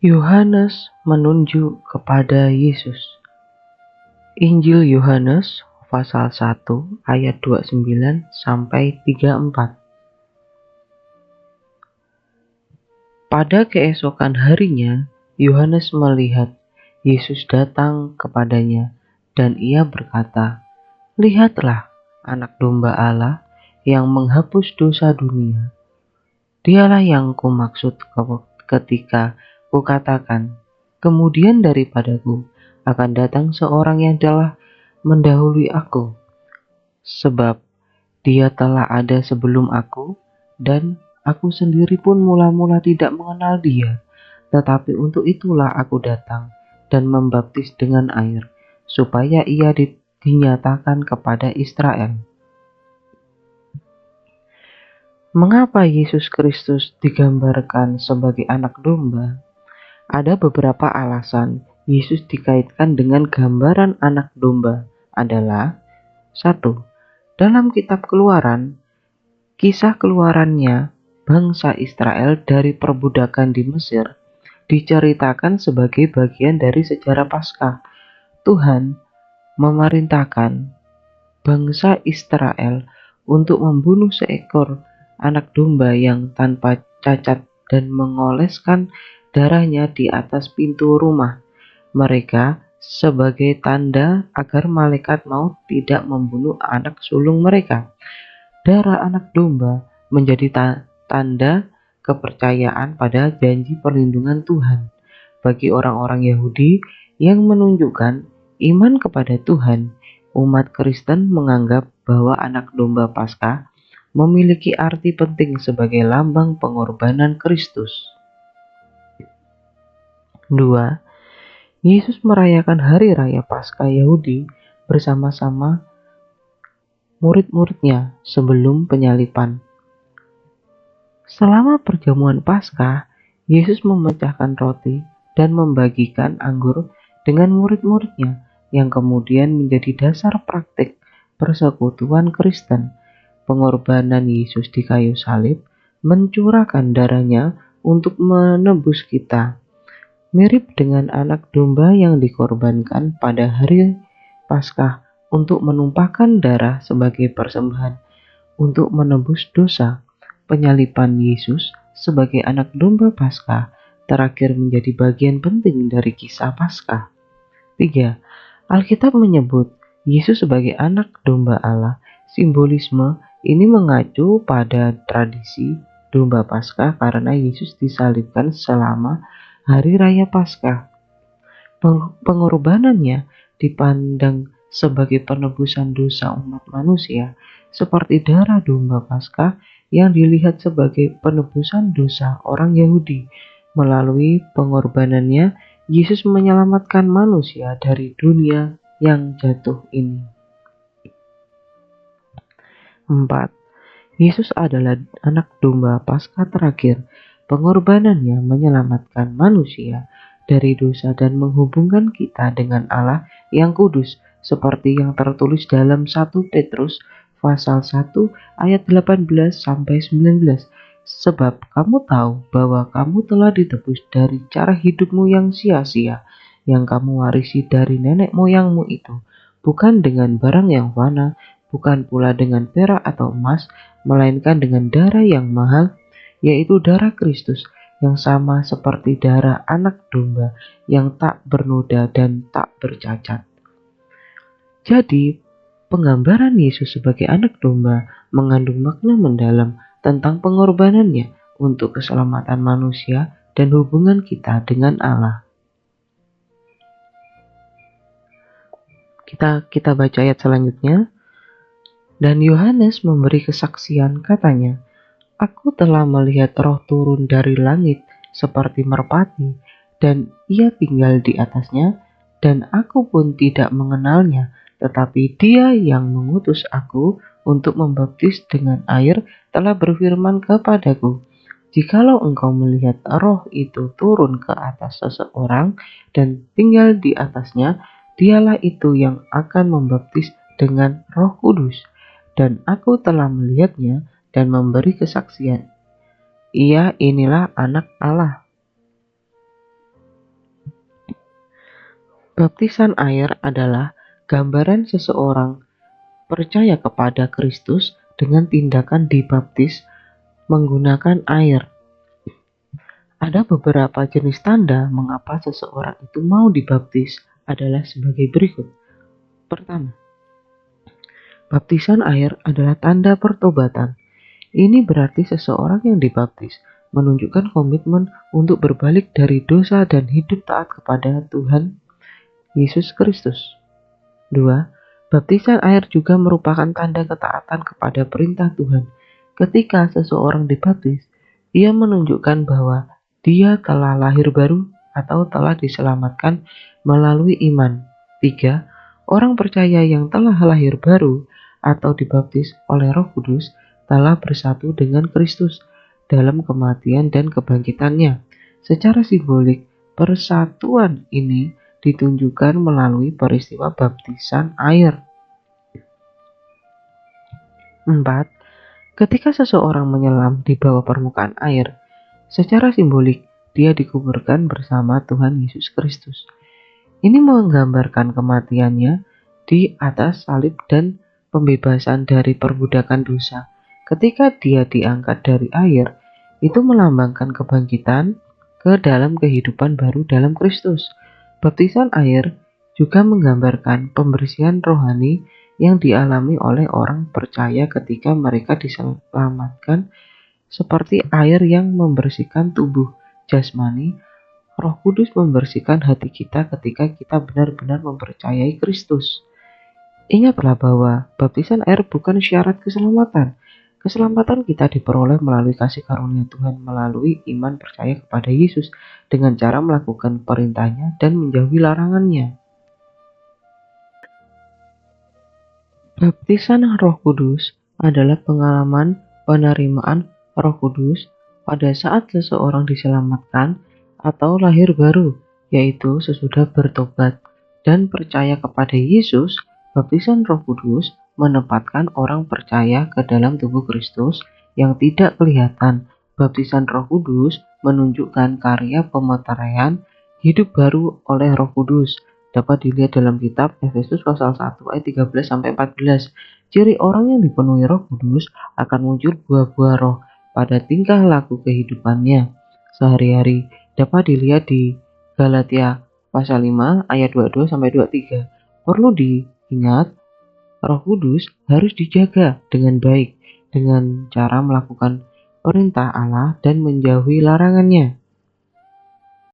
Yohanes menunjuk kepada Yesus. Injil Yohanes pasal 1 ayat 29 sampai 34. Pada keesokan harinya, Yohanes melihat Yesus datang kepadanya dan ia berkata, "Lihatlah anak domba Allah yang menghapus dosa dunia. Dialah yang kumaksud ketika kukatakan, kemudian daripadaku akan datang seorang yang telah mendahului aku, sebab dia telah ada sebelum aku, dan aku sendiri pun mula-mula tidak mengenal dia. Tetapi untuk itulah aku datang dan membaptis dengan air, supaya ia dinyatakan kepada Israel." Mengapa Yesus Kristus digambarkan sebagai anak domba? Ada beberapa alasan Yesus dikaitkan dengan gambaran anak domba adalah: 1. Dalam kitab Keluaran, kisah keluarannya bangsa Israel dari perbudakan di Mesir diceritakan sebagai bagian dari sejarah Paskah. Tuhan memerintahkan bangsa Israel untuk membunuh seekor anak domba yang tanpa cacat dan mengoleskan darahnya di atas pintu rumah mereka sebagai tanda agar malaikat maut tidak membunuh anak sulung mereka. Darah anak domba menjadi tanda kepercayaan pada janji perlindungan Tuhan bagi orang-orang Yahudi yang menunjukkan iman kepada Tuhan. Umat Kristen menganggap bahwa anak domba Paskah memiliki arti penting sebagai lambang pengorbanan Kristus. 2. Yesus merayakan hari raya Paskah Yahudi bersama-sama murid-muridnya sebelum penyaliban. Selama perjamuan Paskah, Yesus memecahkan roti dan membagikan anggur dengan murid-muridnya, yang kemudian menjadi dasar praktik persekutuan Kristen. Pengorbanan Yesus di kayu salib mencurahkan darahnya untuk menebus kita, mirip dengan anak domba yang dikorbankan pada hari Paskah untuk menumpahkan darah sebagai persembahan untuk menebus dosa. Penyaliban Yesus sebagai anak domba Paskah terakhir menjadi bagian penting dari kisah Paskah. 3. Alkitab menyebut Yesus sebagai anak domba Allah. Simbolisme ini mengacu pada tradisi domba Paskah karena Yesus disalibkan selama hari raya Paskah. Pengorbanannya dipandang sebagai penebusan dosa umat manusia, seperti darah domba Paskah yang dilihat sebagai penebusan dosa orang Yahudi. Melalui pengorbanannya, Yesus menyelamatkan manusia dari dunia yang jatuh ini. 4. Yesus adalah anak domba Paskah terakhir. Pengorbanannya menyelamatkan manusia dari dosa dan menghubungkan kita dengan Allah yang kudus, seperti yang tertulis dalam 1 Petrus pasal 1 ayat 18 sampai 19. Sebab kamu tahu bahwa kamu telah ditebus dari cara hidupmu yang sia-sia, yang kamu warisi dari nenek moyangmu itu, bukan dengan barang yang fana, bukan pula dengan perak atau emas, melainkan dengan darah yang mahal, yaitu darah Kristus, yang sama seperti darah anak domba yang tak bernoda dan tak bercacat. Jadi, penggambaran Yesus sebagai anak domba mengandung makna mendalam tentang pengorbanannya untuk keselamatan manusia dan hubungan kita dengan Allah. Kita baca ayat selanjutnya. Dan Yohanes memberi kesaksian, katanya, "Aku telah melihat Roh turun dari langit seperti merpati, dan ia tinggal di atasnya, dan aku pun tidak mengenalnya, tetapi Dia yang mengutus aku untuk membaptis dengan air telah berfirman kepadaku, jikalau engkau melihat Roh itu turun ke atas seseorang dan tinggal di atasnya, dialah itu yang akan membaptis dengan Roh Kudus. Dan aku telah melihatnya dan memberi kesaksian. Ia inilah anak Allah." Baptisan air adalah gambaran seseorang percaya kepada Kristus dengan tindakan dibaptis menggunakan air. Ada beberapa jenis tanda mengapa seseorang itu mau dibaptis adalah sebagai berikut. Pertama, baptisan air adalah tanda pertobatan. Ini berarti seseorang yang dibaptis menunjukkan komitmen untuk berbalik dari dosa dan hidup taat kepada Tuhan Yesus Kristus. 2. Baptisan air juga merupakan tanda ketaatan kepada perintah Tuhan. Ketika seseorang dibaptis, ia menunjukkan bahwa dia telah lahir baru atau telah diselamatkan melalui iman. 3. Orang percaya yang telah lahir baru atau dibaptis oleh Roh Kudus telah bersatu dengan Kristus dalam kematian dan kebangkitannya. Secara simbolik, persatuan ini ditunjukkan melalui peristiwa baptisan air. 4. Ketika seseorang menyelam di bawah permukaan air, secara simbolik dia dikuburkan bersama Tuhan Yesus Kristus. Ini menggambarkan kematiannya di atas salib dan pembebasan dari perbudakan dosa. Ketika dia diangkat dari air, itu melambangkan kebangkitan ke dalam kehidupan baru dalam Kristus. Baptisan air juga menggambarkan pembersihan rohani yang dialami oleh orang percaya ketika mereka diselamatkan, seperti air yang membersihkan tubuh jasmani. Roh Kudus membersihkan hati kita ketika kita benar-benar mempercayai Kristus. Ingatlah bahwa baptisan air bukan syarat keselamatan. Keselamatan kita diperoleh melalui kasih karunia Tuhan melalui iman percaya kepada Yesus dengan cara melakukan perintahnya dan menjauhi larangannya. Baptisan Roh Kudus adalah pengalaman penerimaan Roh Kudus pada saat seseorang diselamatkan atau lahir baru, yaitu sesudah bertobat dan percaya kepada Yesus. Baptisan Roh Kudus menempatkan orang percaya ke dalam tubuh Kristus yang tidak kelihatan. Baptisan Roh Kudus menunjukkan karya pemeteraian hidup baru oleh Roh Kudus. Dapat dilihat dalam kitab Efesus pasal 1 ayat 13-14. Ciri orang yang dipenuhi Roh Kudus akan muncul buah-buah roh pada tingkah laku kehidupannya sehari-hari. Dapat dilihat di Galatia pasal 5 ayat 22-23. Perlu diingat, Roh Kudus harus dijaga dengan baik dengan cara melakukan perintah Allah dan menjauhi larangannya.